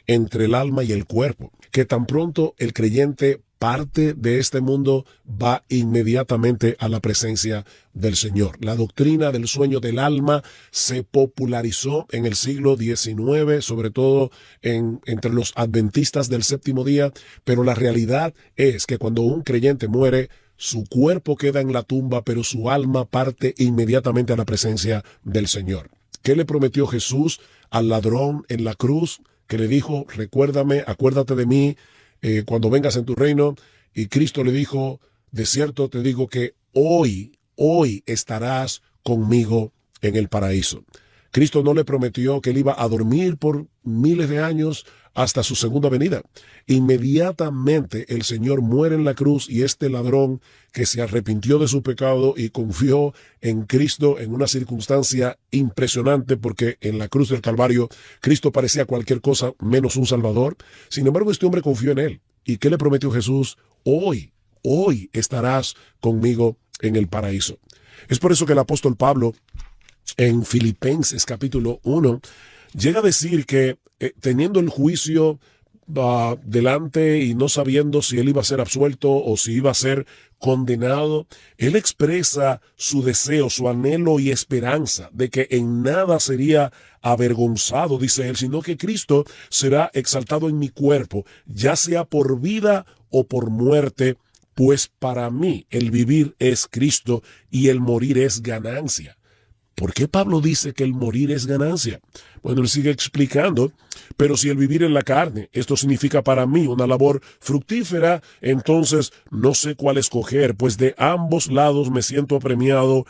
entre el alma y el cuerpo, que tan pronto el creyente parte de este mundo, va inmediatamente a la presencia del Señor. La doctrina del sueño del alma se popularizó en el siglo XIX, sobre todo entre los adventistas del séptimo día, pero la realidad es que cuando un creyente muere, su cuerpo queda en la tumba, pero su alma parte inmediatamente a la presencia del Señor. ¿Qué le prometió Jesús al ladrón en la cruz? Que le dijo, recuérdame, acuérdate de mí, cuando vengas en tu reino. Y Cristo le dijo, de cierto te digo que hoy estarás conmigo en el paraíso. Cristo no le prometió que él iba a dormir por miles de años hasta su segunda venida. Inmediatamente el Señor muere en la cruz y este ladrón que se arrepintió de su pecado y confió en Cristo en una circunstancia impresionante, porque en la cruz del Calvario Cristo parecía cualquier cosa menos un Salvador. Sin embargo, este hombre confió en él. ¿Y qué le prometió Jesús? Hoy estarás conmigo en el paraíso. Es por eso que el apóstol Pablo, en Filipenses capítulo 1, llega a decir que teniendo el juicio delante y no sabiendo si él iba a ser absuelto o si iba a ser condenado, él expresa su deseo, su anhelo y esperanza de que en nada sería avergonzado, dice él, sino que Cristo será exaltado en mi cuerpo, ya sea por vida o por muerte, pues para mí el vivir es Cristo y el morir es ganancia. ¿Por qué Pablo dice que el morir es ganancia? Bueno, él sigue explicando, pero si el vivir en la carne, esto significa para mí una labor fructífera, entonces no sé cuál escoger, pues de ambos lados me siento apremiado,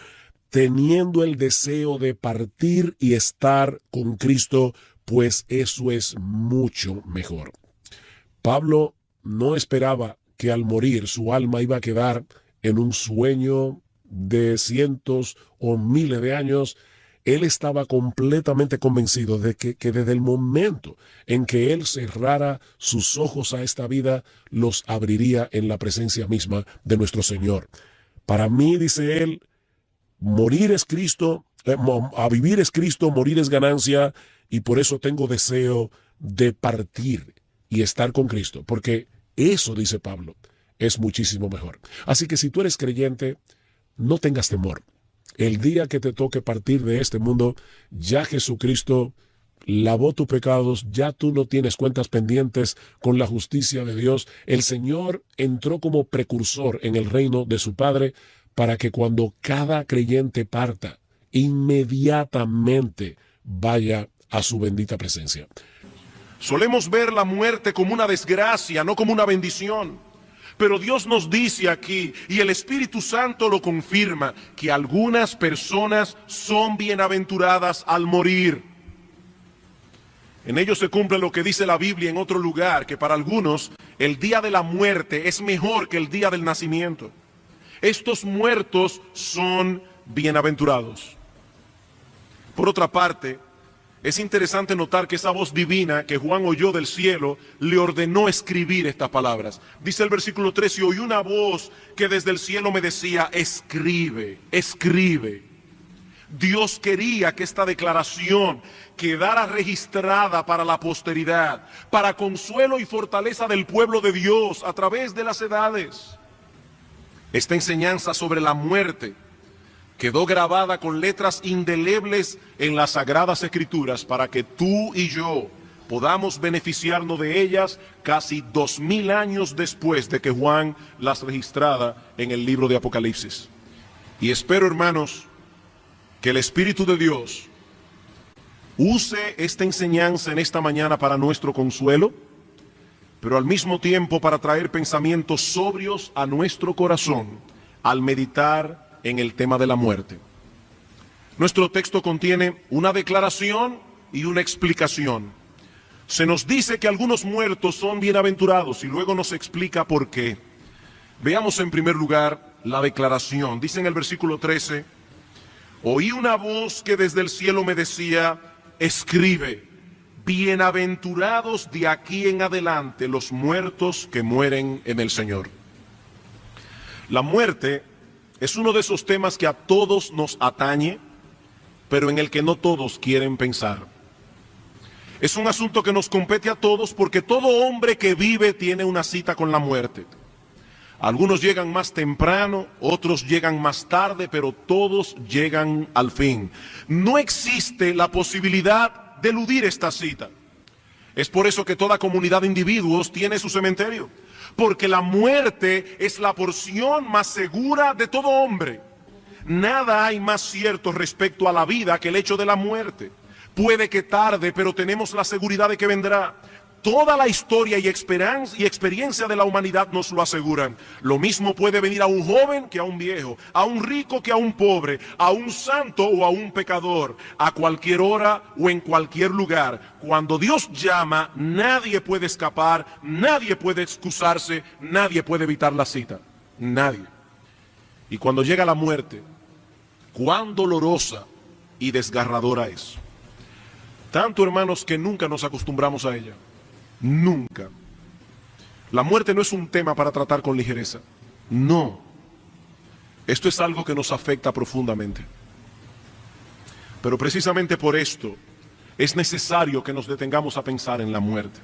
teniendo el deseo de partir y estar con Cristo, pues eso es mucho mejor. Pablo no esperaba que al morir su alma iba a quedar en un sueño de cientos o miles de años. Él estaba completamente convencido de que desde el momento en que él cerrara sus ojos a esta vida, los abriría en la presencia misma de nuestro Señor. Para mí, dice él, morir es Cristo, a vivir es Cristo, morir es ganancia, y por eso tengo deseo de partir y estar con Cristo, porque eso, dice Pablo, es muchísimo mejor. Así que si tú eres creyente, no tengas temor. El día que te toque partir de este mundo, ya Jesucristo lavó tus pecados, ya tú no tienes cuentas pendientes con la justicia de Dios. El Señor entró como precursor en el reino de su Padre para que cuando cada creyente parta, inmediatamente vaya a su bendita presencia. Solemos ver la muerte como una desgracia, no como una bendición. Pero Dios nos dice aquí, y el Espíritu Santo lo confirma, que algunas personas son bienaventuradas al morir. En ello se cumple lo que dice la Biblia en otro lugar, que para algunos el día de la muerte es mejor que el día del nacimiento. Estos muertos son bienaventurados. Por otra parte, es interesante notar que esa voz divina que Juan oyó del cielo le ordenó escribir estas palabras. Dice el versículo 3, y oí una voz que desde el cielo me decía, escribe, escribe. Dios quería que esta declaración quedara registrada para la posteridad, para consuelo y fortaleza del pueblo de Dios a través de las edades. Esta enseñanza sobre la muerte quedó grabada con letras indelebles en las Sagradas Escrituras para que tú y yo podamos beneficiarnos de ellas casi 2000 años después de que Juan las registrara en el libro de Apocalipsis. Y espero, hermanos, que el Espíritu de Dios use esta enseñanza en esta mañana para nuestro consuelo, pero al mismo tiempo para traer pensamientos sobrios a nuestro corazón al meditar en el tema de la muerte. Nuestro texto contiene una declaración y una explicación. Se nos dice que algunos muertos son bienaventurados y luego nos explica por qué. Veamos en primer lugar la declaración. Dice en el versículo 13, oí una voz que desde el cielo me decía, escribe, bienaventurados de aquí en adelante los muertos que mueren en el Señor. La muerte es uno de esos temas que a todos nos atañe, pero en el que no todos quieren pensar. Es un asunto que nos compete a todos porque todo hombre que vive tiene una cita con la muerte. Algunos llegan más temprano, otros llegan más tarde, pero todos llegan al fin. No existe la posibilidad de eludir esta cita. Es por eso que toda comunidad de individuos tiene su cementerio, porque la muerte es la porción más segura de todo hombre. Nada hay más cierto respecto a la vida que el hecho de la muerte. Puede que tarde, pero tenemos la seguridad de que vendrá. Toda la historia y experiencia de la humanidad nos lo aseguran. Lo mismo puede venir a un joven que a un viejo, a un rico que a un pobre, a un santo o a un pecador, a cualquier hora o en cualquier lugar. Cuando Dios llama, nadie puede escapar, nadie puede excusarse, nadie puede evitar la cita. Nadie. Y cuando llega la muerte, cuán dolorosa y desgarradora es. Tanto, hermanos, que nunca nos acostumbramos a ella. Nunca. La muerte no es un tema para tratar con ligereza. No. Esto es algo que nos afecta profundamente. Pero precisamente por esto es necesario que nos detengamos a pensar en la muerte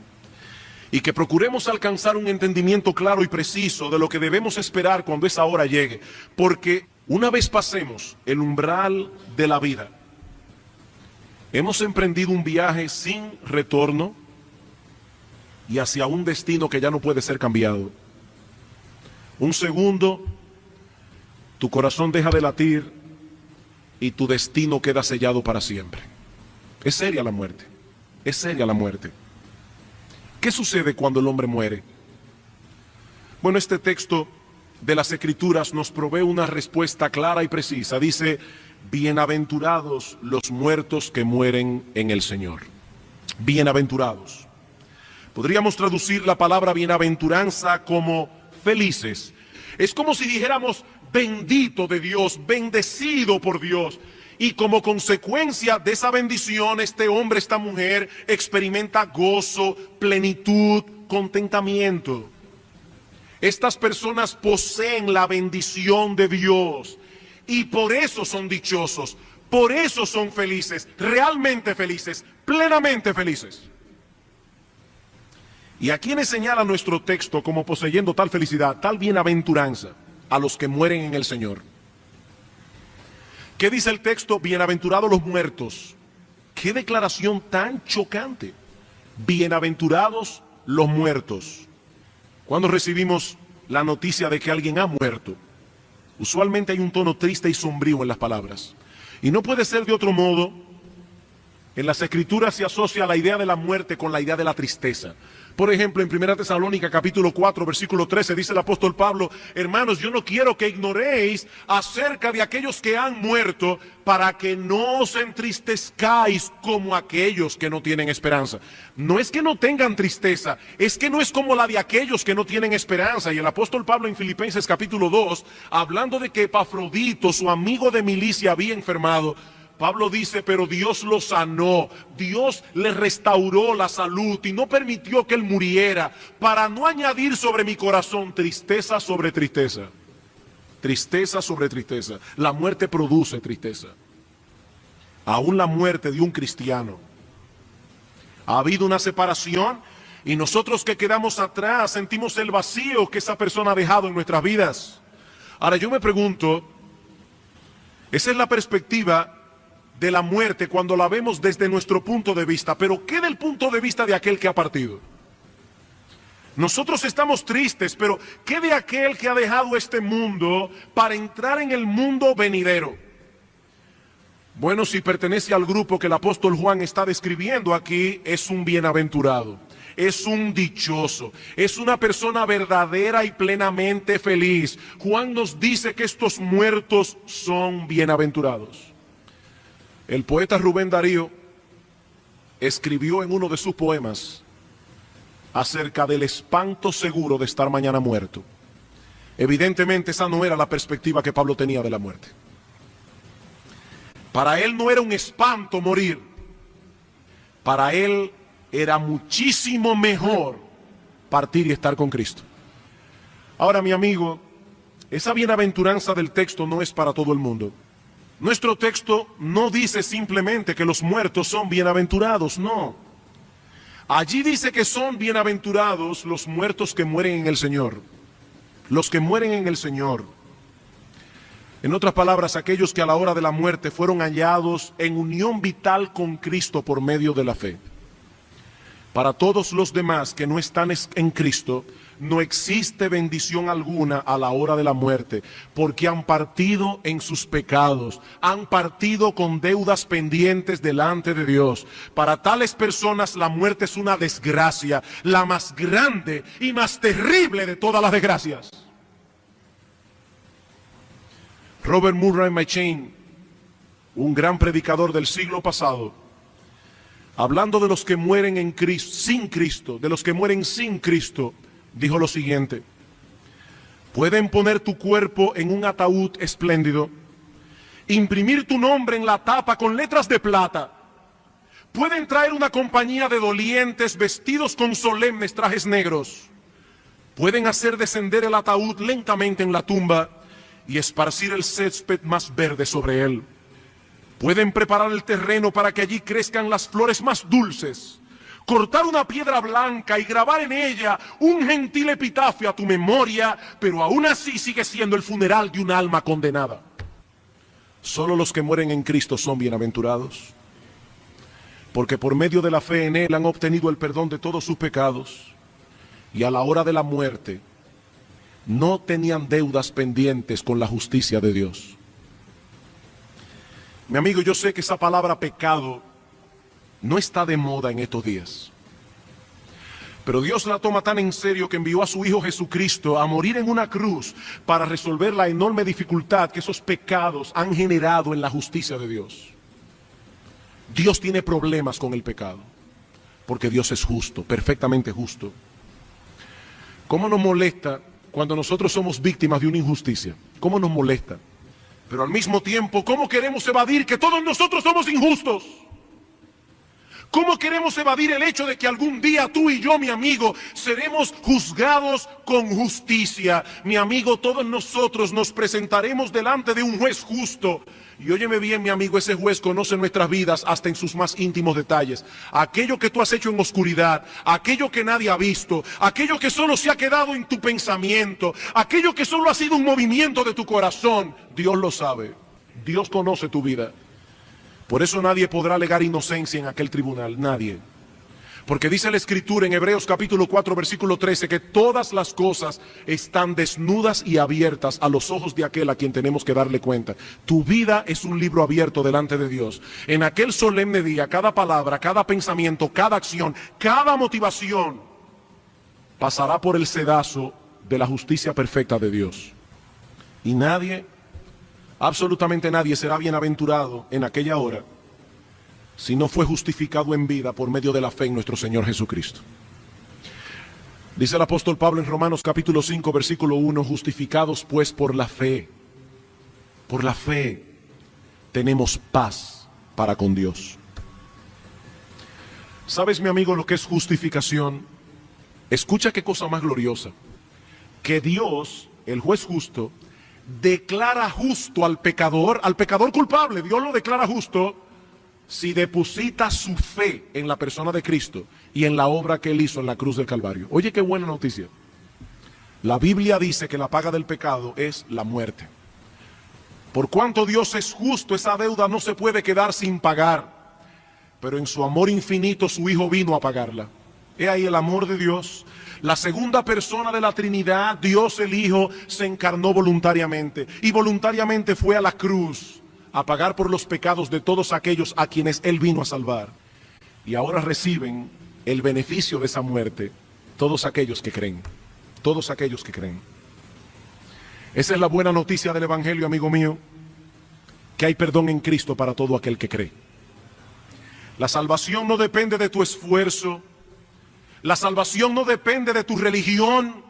y que procuremos alcanzar un entendimiento claro y preciso de lo que debemos esperar cuando esa hora llegue. Porque una vez pasemos el umbral de la vida, hemos emprendido un viaje sin retorno y hacia un destino que ya no puede ser cambiado. Un segundo, tu corazón deja de latir y tu destino queda sellado para siempre. Es seria la muerte, es seria la muerte. ¿Qué sucede cuando el hombre muere? Bueno, este texto de las Escrituras nos provee una respuesta clara y precisa. Dice: bienaventurados los muertos que mueren en el Señor. Bienaventurados. Podríamos traducir la palabra bienaventuranza como felices. Es como si dijéramos bendito de Dios, bendecido por Dios. Y como consecuencia de esa bendición, este hombre, esta mujer, experimenta gozo, plenitud, contentamiento. Estas personas poseen la bendición de Dios y por eso son dichosos, por eso son felices, realmente felices, plenamente felices. ¿Y a quiénes señala nuestro texto como poseyendo tal felicidad, tal bienaventuranza? A los que mueren en el Señor. ¿Qué dice el texto? Bienaventurados los muertos. ¡Qué declaración tan chocante! Bienaventurados los muertos. Cuando recibimos la noticia de que alguien ha muerto, usualmente hay un tono triste y sombrío en las palabras. Y no puede ser de otro modo. En las Escrituras se asocia la idea de la muerte con la idea de la tristeza. Por ejemplo, en 1 Tesalónica capítulo 4, versículo 13, dice el apóstol Pablo: hermanos, yo no quiero que ignoréis acerca de aquellos que han muerto, para que no os entristezcáis como aquellos que no tienen esperanza. No es que no tengan tristeza, es que no es como la de aquellos que no tienen esperanza. Y el apóstol Pablo en Filipenses capítulo 2, hablando de que Epafrodito, su amigo de milicia, había enfermado, Pablo dice: pero Dios lo sanó, Dios le restauró la salud y no permitió que él muriera, para no añadir sobre mi corazón tristeza sobre tristeza. Tristeza sobre tristeza. La muerte produce tristeza. Aún la muerte de un cristiano. Ha habido una separación y nosotros que quedamos atrás sentimos el vacío que esa persona ha dejado en nuestras vidas. Ahora yo me pregunto, esa es la perspectiva de la muerte cuando la vemos desde nuestro punto de vista, pero ¿qué del punto de vista de aquel que ha partido? Nosotros estamos tristes, pero ¿qué de aquel que ha dejado este mundo para entrar en el mundo venidero? Bueno, si pertenece al grupo que el apóstol Juan está describiendo aquí, es un bienaventurado, es un dichoso, es una persona verdadera y plenamente feliz. Juan nos dice que estos muertos son bienaventurados. El poeta Rubén Darío escribió en uno de sus poemas acerca del espanto seguro de estar mañana muerto. Evidentemente esa no era la perspectiva que Pablo tenía de la muerte. Para él no era un espanto morir. Para él era muchísimo mejor partir y estar con Cristo. Ahora, mi amigo, esa bienaventuranza del texto no es para todo el mundo. Nuestro texto no dice simplemente que los muertos son bienaventurados, no. Allí dice que son bienaventurados los muertos que mueren en el Señor. Los que mueren en el Señor. En otras palabras, aquellos que a la hora de la muerte fueron hallados en unión vital con Cristo por medio de la fe. Para todos los demás que no están en Cristo, no existe bendición alguna a la hora de la muerte, porque han partido en sus pecados, han partido con deudas pendientes delante de Dios. Para tales personas la muerte es una desgracia, la más grande y más terrible de todas las desgracias. Robert Murray McCheyne, un gran predicador del siglo pasado, hablando de los que mueren en Cristo, sin Cristo, de los que mueren sin Cristo, dijo lo siguiente: pueden poner tu cuerpo en un ataúd espléndido, imprimir tu nombre en la tapa con letras de plata, pueden traer una compañía de dolientes vestidos con solemnes trajes negros, pueden hacer descender el ataúd lentamente en la tumba y esparcir el césped más verde sobre él. Pueden preparar el terreno para que allí crezcan las flores más dulces, cortar una piedra blanca y grabar en ella un gentil epitafio a tu memoria, pero aún así sigue siendo el funeral de un alma condenada. Solo los que mueren en Cristo son bienaventurados, porque por medio de la fe en Él han obtenido el perdón de todos sus pecados, y a la hora de la muerte no tenían deudas pendientes con la justicia de Dios. Mi amigo, yo sé que esa palabra pecado no está de moda en estos días, pero Dios la toma tan en serio que envió a su Hijo Jesucristo a morir en una cruz para resolver la enorme dificultad que esos pecados han generado en la justicia de Dios. Dios tiene problemas con el pecado, porque Dios es justo, perfectamente justo. ¿Cómo nos molesta cuando nosotros somos víctimas de una injusticia? ¿Cómo nos molesta? Pero al mismo tiempo, ¿cómo queremos evadir que todos nosotros somos injustos? ¿Cómo queremos evadir el hecho de que algún día tú y yo, mi amigo, seremos juzgados con justicia? Mi amigo, todos nosotros nos presentaremos delante de un juez justo. Y óyeme bien, mi amigo, ese juez conoce nuestras vidas hasta en sus más íntimos detalles. Aquello que tú has hecho en oscuridad, aquello que nadie ha visto, aquello que solo se ha quedado en tu pensamiento, aquello que solo ha sido un movimiento de tu corazón, Dios lo sabe. Dios conoce tu vida. Por eso nadie podrá alegar inocencia en aquel tribunal, nadie. Porque dice la Escritura en Hebreos capítulo 4 versículo 13 que todas las cosas están desnudas y abiertas a los ojos de aquel a quien tenemos que darle cuenta. Tu vida es un libro abierto delante de Dios. En aquel solemne día, cada palabra, cada pensamiento, cada acción, cada motivación pasará por el sedazo de la justicia perfecta de Dios. Y nadie, absolutamente nadie, será bienaventurado en aquella hora si no fue justificado en vida por medio de la fe en nuestro Señor Jesucristo. Dice el apóstol Pablo en Romanos capítulo 5 versículo 1, justificados pues por la fe tenemos paz para con Dios. ¿Sabes, mi amigo, lo que es justificación? Escucha qué cosa más gloriosa, que Dios, el juez justo, declara justo al pecador culpable. Dios lo declara justo si deposita su fe en la persona de Cristo y en la obra que Él hizo en la cruz del Calvario. Oye, qué buena noticia. La Biblia dice que la paga del pecado es la muerte. Por cuanto Dios es justo, esa deuda no se puede quedar sin pagar. Pero en su amor infinito su Hijo vino a pagarla. He ahí el amor de Dios. La segunda persona de la Trinidad, Dios el Hijo, se encarnó voluntariamente. Y voluntariamente fue a la cruz a pagar por los pecados de todos aquellos a quienes Él vino a salvar. Y ahora reciben el beneficio de esa muerte todos aquellos que creen. Todos aquellos que creen. Esa es la buena noticia del Evangelio, amigo mío, que hay perdón en Cristo para todo aquel que cree. La salvación no depende de tu esfuerzo. La salvación no depende de tu religión.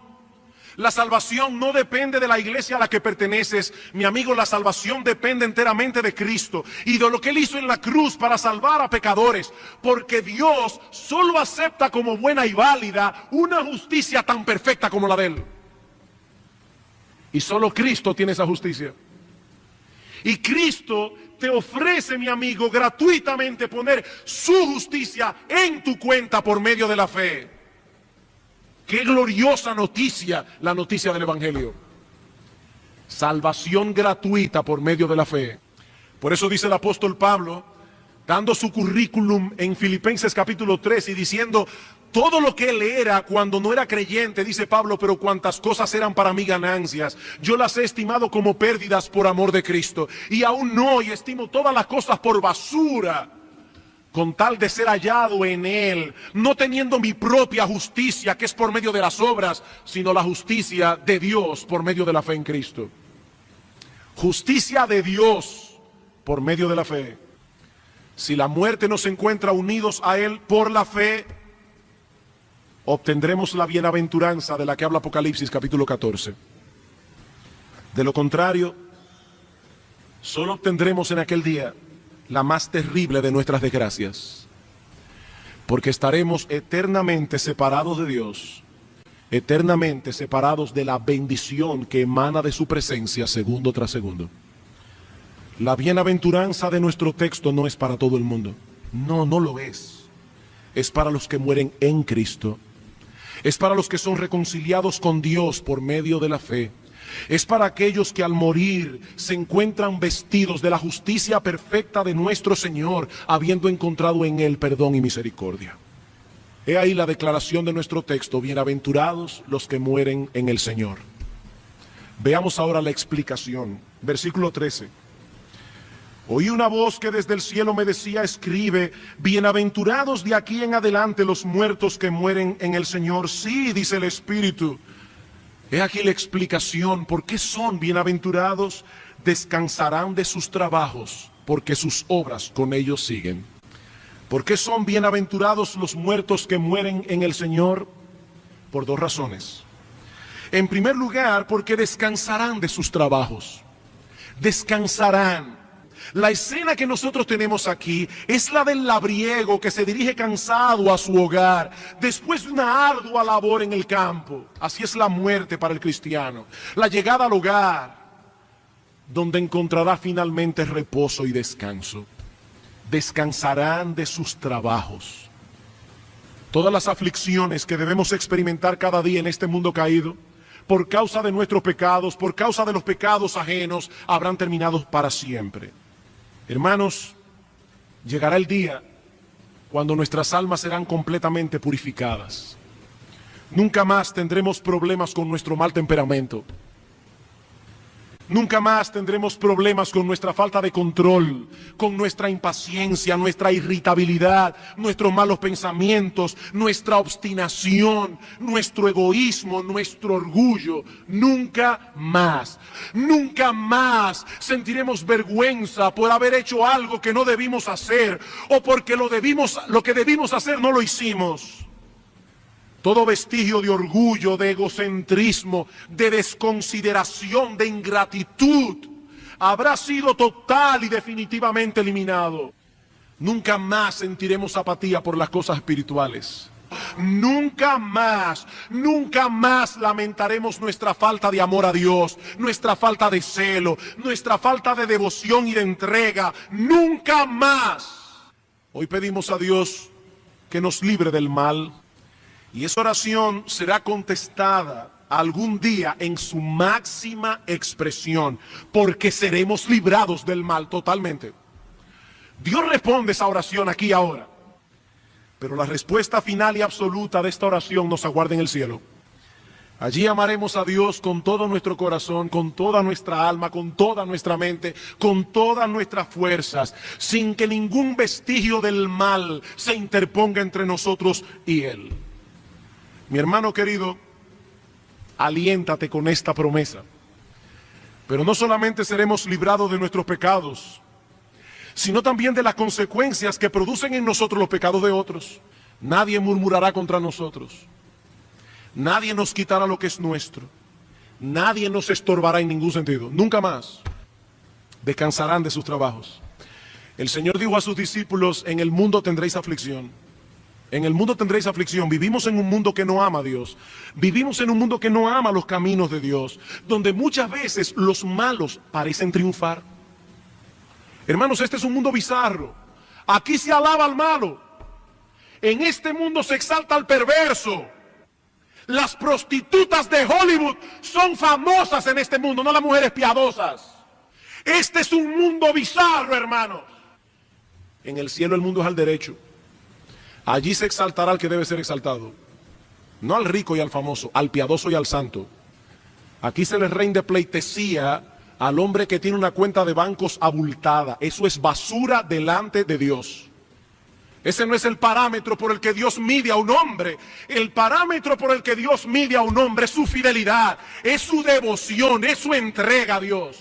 La salvación no depende de la iglesia a la que perteneces. Mi amigo, la salvación depende enteramente de Cristo y de lo que Él hizo en la cruz para salvar a pecadores. Porque Dios solo acepta como buena y válida una justicia tan perfecta como la de Él. Y solo Cristo tiene esa justicia. Y Cristo te ofrece, mi amigo, gratuitamente poner su justicia en tu cuenta por medio de la fe. Qué gloriosa noticia, la noticia del Evangelio. Salvación gratuita por medio de la fe. Por eso dice el apóstol Pablo, dando su currículum en Filipenses capítulo 3 y diciendo todo lo que él era cuando no era creyente, dice Pablo, pero cuantas cosas eran para mí ganancias, yo las he estimado como pérdidas por amor de Cristo. Y aún hoy estimo todas las cosas por basura, con tal de ser hallado en él, no teniendo mi propia justicia, que es por medio de las obras, sino la justicia de Dios por medio de la fe en Cristo. Justicia de Dios por medio de la fe. Si la muerte nos encuentra unidos a él por la fe, obtendremos la bienaventuranza de la que habla Apocalipsis capítulo 14. De lo contrario, solo obtendremos en aquel día la más terrible de nuestras desgracias, porque estaremos eternamente separados de Dios, eternamente separados de la bendición que emana de su presencia segundo tras segundo. La bienaventuranza de nuestro texto no es para todo el mundo. No, no lo es. Es para los que mueren en Cristo. Es para los que son reconciliados con Dios por medio de la fe. Es para aquellos que al morir se encuentran vestidos de la justicia perfecta de nuestro Señor, habiendo encontrado en Él perdón y misericordia. He ahí la declaración de nuestro texto: bienaventurados los que mueren en el Señor. Veamos ahora la explicación. Versículo 13. Oí una voz que desde el cielo me decía: escribe, bienaventurados de aquí en adelante los muertos que mueren en el Señor. Sí, dice el Espíritu. He aquí la explicación. ¿Por qué son bienaventurados? Descansarán de sus trabajos, porque sus obras con ellos siguen. ¿Por qué son bienaventurados los muertos que mueren en el Señor? Por dos razones. En primer lugar, porque descansarán de sus trabajos. Descansarán. La escena que nosotros tenemos aquí es la del labriego que se dirige cansado a su hogar después de una ardua labor en el campo. Así es la muerte para el cristiano. La llegada al hogar, donde encontrará finalmente reposo y descanso. Descansarán de sus trabajos. Todas las aflicciones que debemos experimentar cada día en este mundo caído, por causa de nuestros pecados, por causa de los pecados ajenos, habrán terminado para siempre. Hermanos, llegará el día cuando nuestras almas serán completamente purificadas. Nunca más tendremos problemas con nuestro mal temperamento. Nunca más tendremos problemas con nuestra falta de control, con nuestra impaciencia, nuestra irritabilidad, nuestros malos pensamientos, nuestra obstinación, nuestro egoísmo, nuestro orgullo. Nunca más. Nunca más sentiremos vergüenza por haber hecho algo que no debimos hacer o porque lo que debimos hacer no lo hicimos. Todo vestigio de orgullo, de egocentrismo, de desconsideración, de ingratitud, habrá sido total y definitivamente eliminado. Nunca más sentiremos apatía por las cosas espirituales. Nunca más lamentaremos nuestra falta de amor a Dios, nuestra falta de celo, nuestra falta de devoción y de entrega. Nunca más. Hoy pedimos a Dios que nos libre del mal. Y esa oración será contestada algún día en su máxima expresión, porque seremos librados del mal totalmente. Dios responde esa oración aquí y ahora, pero la respuesta final y absoluta de esta oración nos aguarda en el cielo. Allí amaremos a Dios con todo nuestro corazón, con toda nuestra alma, con toda nuestra mente, con todas nuestras fuerzas, sin que ningún vestigio del mal se interponga entre nosotros y Él. Mi hermano querido, aliéntate con esta promesa. Pero no solamente seremos librados de nuestros pecados, sino también de las consecuencias que producen en nosotros los pecados de otros. Nadie murmurará contra nosotros. Nadie nos quitará lo que es nuestro. Nadie nos estorbará en ningún sentido. Nunca más. Descansarán de sus trabajos. El Señor dijo a sus discípulos: en el mundo tendréis aflicción. En el mundo tendréis aflicción. Vivimos en un mundo que no ama a Dios. Vivimos en un mundo que no ama los caminos de Dios, donde muchas veces los malos parecen triunfar. Hermanos, este es un mundo bizarro. Aquí se alaba al malo. En este mundo se exalta al perverso. Las prostitutas de Hollywood son famosas en este mundo, no las mujeres piadosas. Este es un mundo bizarro, hermanos. En el cielo el mundo es al derecho. Allí se exaltará al que debe ser exaltado. No al rico y al famoso, al piadoso y al santo. Aquí se le rinde pleitesía al hombre que tiene una cuenta de bancos abultada. Eso es basura delante de Dios. Ese no es el parámetro por el que Dios mide a un hombre. El parámetro por el que Dios mide a un hombre es su fidelidad, es su devoción, es su entrega a Dios.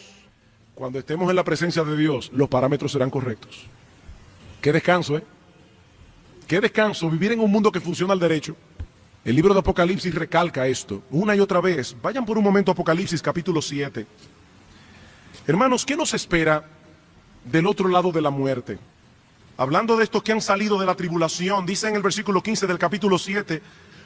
Cuando estemos en la presencia de Dios, los parámetros serán correctos. Qué descanso, ¿eh? Qué descanso vivir en un mundo que funciona al derecho. El libro de Apocalipsis recalca esto una y otra vez. Vayan por un momento a Apocalipsis capítulo 7. Hermanos, ¿qué nos espera del otro lado de la muerte? Hablando de estos que han salido de la tribulación, dice en el versículo 15 del capítulo 7,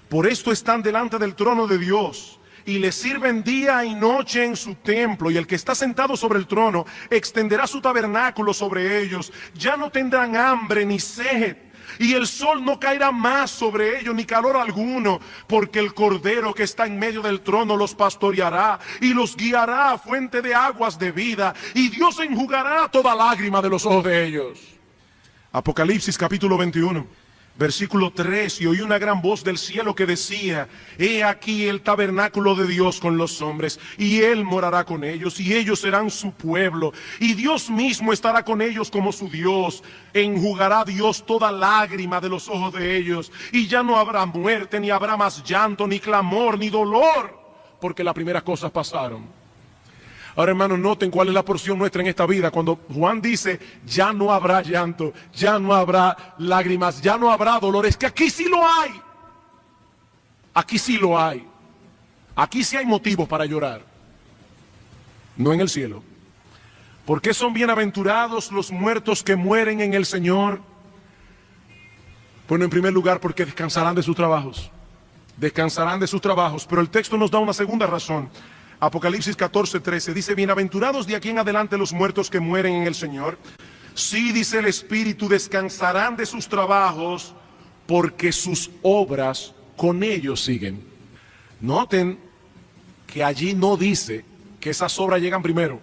por esto están delante del trono de Dios y le sirven día y noche en su templo, y el que está sentado sobre el trono extenderá su tabernáculo sobre ellos. Ya no tendrán hambre ni sed, y el sol no caerá más sobre ellos, ni calor alguno, porque el Cordero que está en medio del trono los pastoreará y los guiará a fuente de aguas de vida, y Dios enjugará toda lágrima de los ojos de ellos. Apocalipsis capítulo 21, versículo 3, y oí una gran voz del cielo que decía, he aquí el tabernáculo de Dios con los hombres, y Él morará con ellos, y ellos serán su pueblo, y Dios mismo estará con ellos como su Dios. Enjugará Dios toda lágrima de los ojos de ellos, y ya no habrá muerte, ni habrá más llanto, ni clamor, ni dolor, porque las primeras cosas pasaron. Ahora, hermanos, noten cuál es la porción nuestra en esta vida. Cuando Juan dice, ya no habrá llanto, ya no habrá lágrimas, ya no habrá dolor, es que aquí sí lo hay. Aquí sí lo hay. Aquí sí hay motivos para llorar. No en el cielo. ¿Por qué son bienaventurados los muertos que mueren en el Señor? Bueno, en primer lugar, porque descansarán de sus trabajos. Descansarán de sus trabajos. Pero el texto nos da una segunda razón. Apocalipsis 14:13 dice, bienaventurados de aquí en adelante los muertos que mueren en el Señor. Sí, dice el Espíritu, descansarán de sus trabajos, porque sus obras con ellos siguen. Noten que allí no dice que esas obras llegan primero.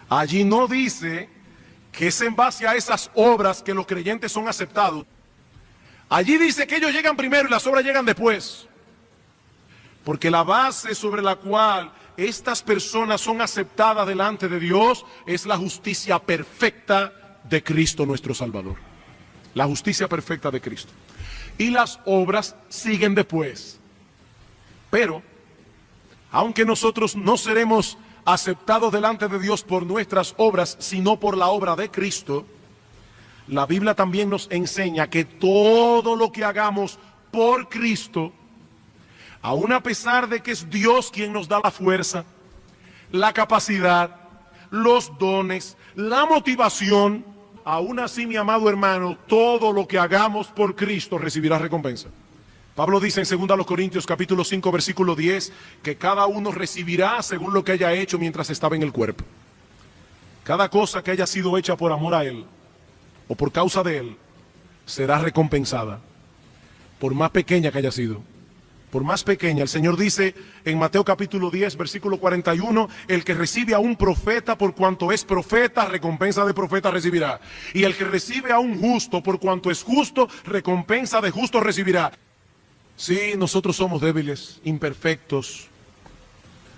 Allí no dice que es en base a esas obras que los creyentes son aceptados. Allí dice que ellos llegan primero y las obras llegan después. Porque la base sobre la cual estas personas son aceptadas delante de Dios es la justicia perfecta de Cristo nuestro Salvador. La justicia perfecta de Cristo. Y las obras siguen después. Pero, aunque nosotros no seremos aceptados delante de Dios por nuestras obras, sino por la obra de Cristo, la Biblia también nos enseña que todo lo que hagamos por Cristo, aun a pesar de que es Dios quien nos da la fuerza, la capacidad, los dones, la motivación, aún así, mi amado hermano, todo lo que hagamos por Cristo recibirá recompensa. Pablo dice en 2 Corintios capítulo 5 versículo 10 que cada uno recibirá según lo que haya hecho mientras estaba en el cuerpo. Cada cosa que haya sido hecha por amor a Él o por causa de Él será recompensada, por más pequeña que haya sido. Por más pequeña, el Señor dice en Mateo capítulo 10, versículo 41, el que recibe a un profeta por cuanto es profeta, recompensa de profeta recibirá. Y el que recibe a un justo por cuanto es justo, recompensa de justo recibirá. Sí, nosotros somos débiles, imperfectos.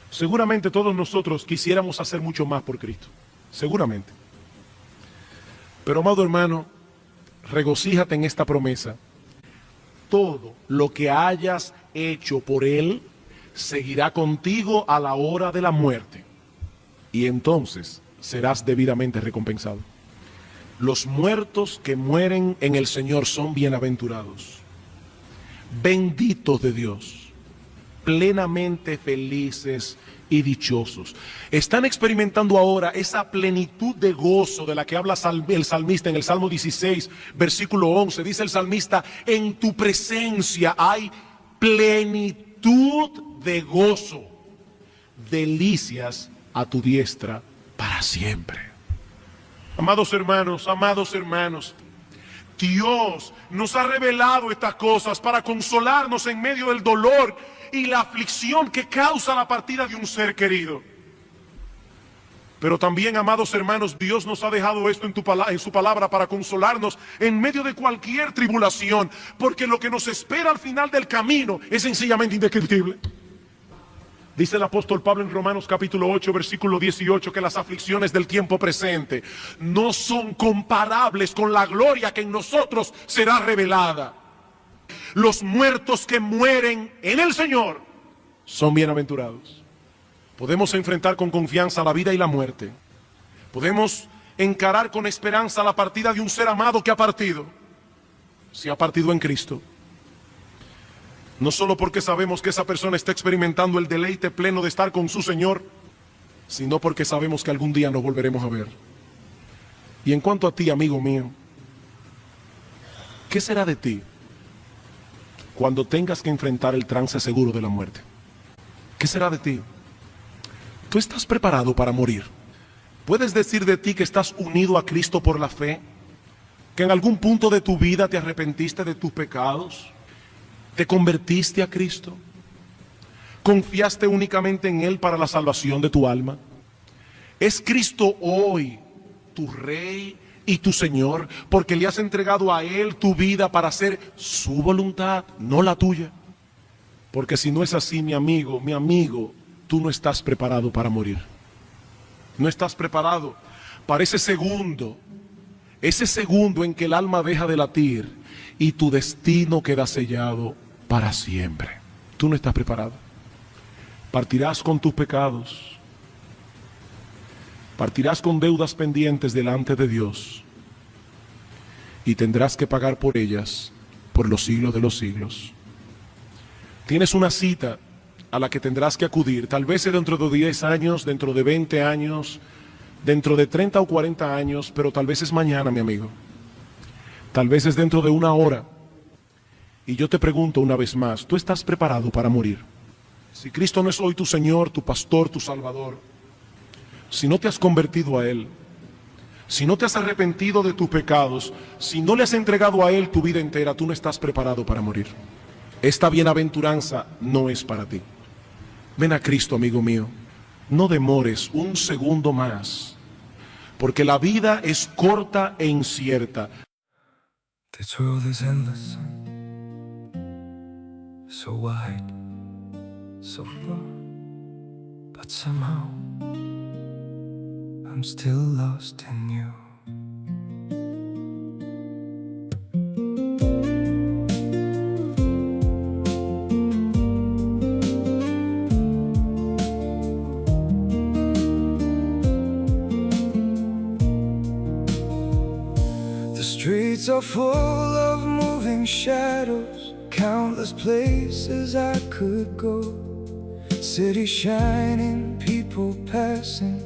Seguramente todos nosotros quisiéramos hacer mucho más por Cristo. Seguramente. Pero, amado hermano, regocíjate en esta promesa. Todo lo que hayas hecho por Él seguirá contigo a la hora de la muerte, y entonces serás debidamente recompensado. Los muertos que mueren en el Señor son bienaventurados, benditos de Dios, plenamente felices y dichosos. Están experimentando ahora esa plenitud de gozo de la que habla el salmista en el Salmo 16, versículo 11. Dice el salmista, en tu presencia hay plenitud de gozo, delicias a tu diestra para siempre. Amados hermanos, Dios nos ha revelado estas cosas para consolarnos en medio del dolor y la aflicción que causa la partida de un ser querido. Pero también, amados hermanos, Dios nos ha dejado esto en su palabra para consolarnos en medio de cualquier tribulación, porque lo que nos espera al final del camino es sencillamente indescriptible. Dice el apóstol Pablo en Romanos capítulo 8, versículo 18, que las aflicciones del tiempo presente no son comparables con la gloria que en nosotros será revelada. Los muertos que mueren en el Señor son bienaventurados. Podemos enfrentar con confianza la vida y la muerte. Podemos encarar con esperanza la partida de un ser amado que ha partido. Si ha partido en Cristo. No solo porque sabemos que esa persona está experimentando el deleite pleno de estar con su Señor, sino porque sabemos que algún día nos volveremos a ver. Y en cuanto a ti, amigo mío, ¿qué será de ti cuando tengas que enfrentar el trance seguro de la muerte? ¿Qué será de ti? ¿Tú estás preparado para morir? ¿Puedes decir de ti que estás unido a Cristo por la fe? ¿Que en algún punto de tu vida te arrepentiste de tus pecados? ¿Te convertiste a Cristo? ¿Confiaste únicamente en Él para la salvación de tu alma? ¿Es Cristo hoy tu Rey y tu Señor porque le has entregado a Él tu vida para hacer su voluntad, no la tuya? Porque si no es así, mi amigo, tú no estás preparado para morir. No estás preparado para ese segundo en que el alma deja de latir y tu destino queda sellado para siempre. Tú no estás preparado. Partirás con tus pecados. Partirás con deudas pendientes delante de Dios. Y tendrás que pagar por ellas por los siglos de los siglos. Tienes una cita a la que tendrás que acudir, tal vez dentro de 10 años, dentro de 20 años, dentro de 30 o 40 años, pero tal vez es mañana, mi amigo. Tal vez es dentro de una hora. Y yo te pregunto una vez más, ¿tú estás preparado para morir? Si Cristo no es hoy tu Señor, tu pastor, tu Salvador, si no te has convertido a Él, si no te has arrepentido de tus pecados, si no le has entregado a Él tu vida entera, tú no estás preparado para morir. Esta bienaventuranza no es para ti. Ven a Cristo, amigo mío. No demores un segundo más, porque la vida es corta e incierta. This world is endless, so wide, so far, but somehow I'm still lost in you. The streets are full of moving shadows, countless places I could go. City shining, people passing,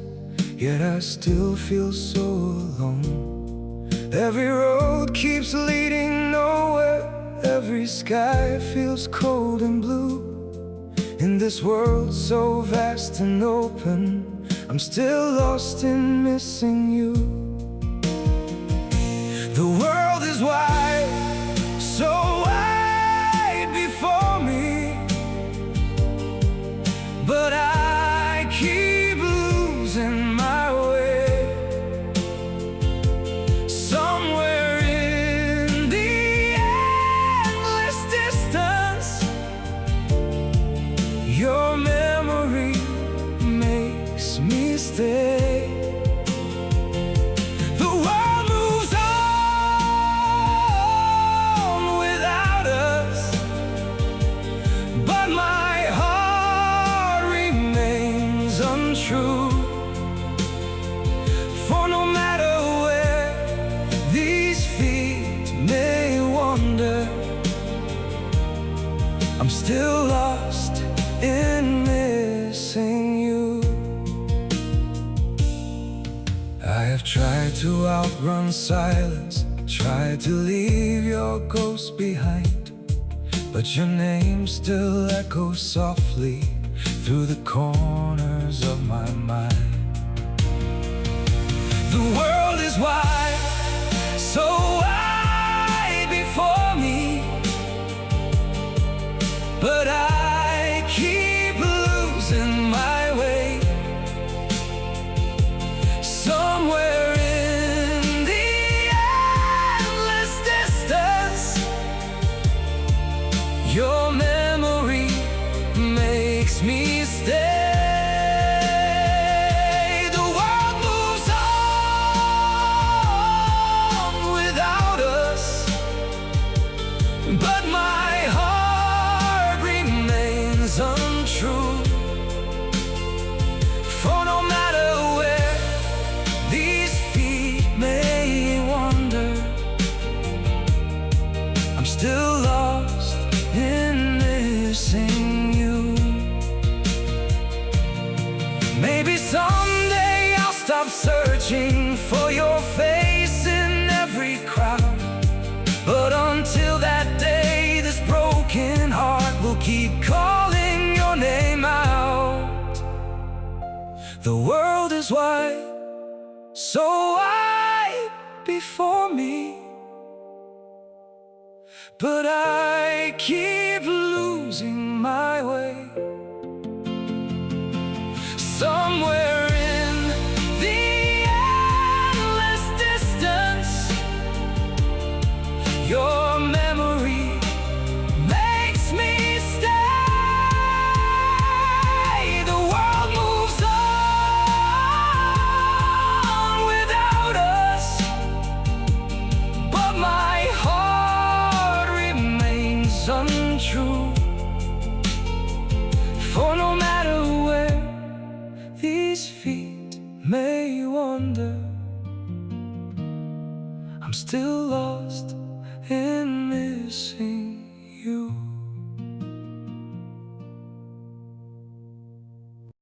yet I still feel so alone. Every road keeps leading nowhere, every sky feels cold and blue. In this world so vast and open, I'm still lost in missing you. The world is wide, so wide before me, but I keep losing my way. Somewhere in the endless distance, your memory makes me stay. For no matter where these feet may wander, I'm still lost in missing you. I have tried to outrun silence, tried to leave your ghost behind, but your name still echoes softly through the corners of my mind. The world is wide, so wide before me, but I keep losing my way. Somewhere in the endless distance, your memory makes me stay. The world moves on without us, but my heart remains untrue. For no matter where these feet may wander, I'm still lost in missing you. Maybe someday I'll stop searching for your face in every crowd, but until that day, this broken heart will keep calling your name out. The world is wide, so wide before me, but I keep losing my way. Somewhere in the endless distance, your memory makes me stay. The world moves on without us, but my heart remains untrue. For no